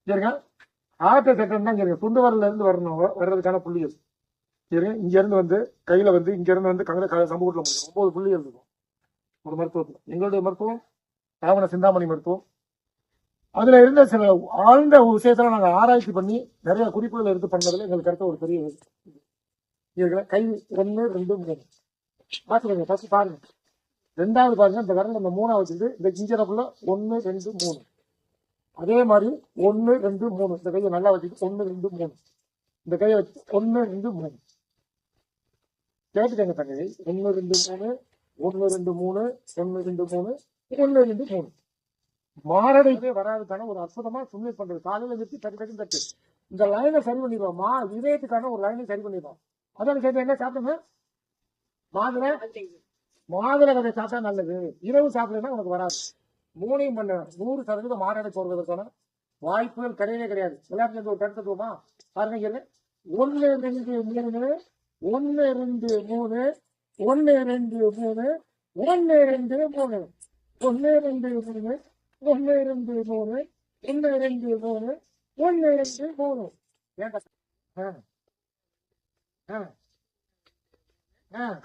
சரிங்க. ஆட்ட சட்டம் தான் சரிங்க. துண்டு வரல இருந்து வரணும், வர்றதுக்கான புள்ளிகள் சரிங்க. இங்க இருந்து வந்து கையில வந்து இங்க இருந்து வந்து சமூகத்துல 9 புள்ளிகள் இருக்கும் ஒரு மருத்துவத்துல. எங்களுடைய மருத்துவம் ராவண சிந்தாமணி மருத்துவம். அதுல இருந்த சில ஆழ்ந்த விஷயத்துல நாங்க ஆராய்ச்சி பண்ணி நிறைய குறிப்புகள் எடுத்து பண்ணதுல எங்களுக்கு கிடைத்த ஒரு பெரிய கை 1 2 3 பாத்துக்கோங்க. ஃபர்ஸ்ட் பாருங்க. ரெண்டாவது பாருங்க, இந்த விரல் இந்த 3 வச்சுட்டு இந்த கிஞ்சரக்குள்ள 1 2 3. அதே மாதிரி 1 2 3. இந்த கையை நல்லா வச்சுட்டு 1 2 3. இந்த கையை வச்சு 1 2 3 கேட்டுக்கங்க தங்கை. 1 2 3 1 2 3 1 2 3 1 2 3. மாரடைப்பே வராதுக்கான ஒரு அற்புதமா சுண்ணி பண்றது. காலையில வச்சு தட்டு தட்டு இந்த லைனை சரி பண்ணிடுவோம். இதயத்துக்கான ஒரு லைனை சரி பண்ணிடுவோம். அதான் கேட்டு என்ன சாப்பிடுங்க. மாதுளை கதை சாப்பிட்டா நல்லது. இரவு சாப்பிடலாம் உனக்கு வராது. 3 பண்ண 100% மாரடை போடுவதற்கான வாய்ப்புகள் கிடையவே கிடையாது. விளையாட்டுல ஒரு கருத்துவமா பாருங்க. 1 2 3 1 2 3 1 2 3 1 2 3 1 2 3 1 2 3 1 2 3 1 2 3. ஏன்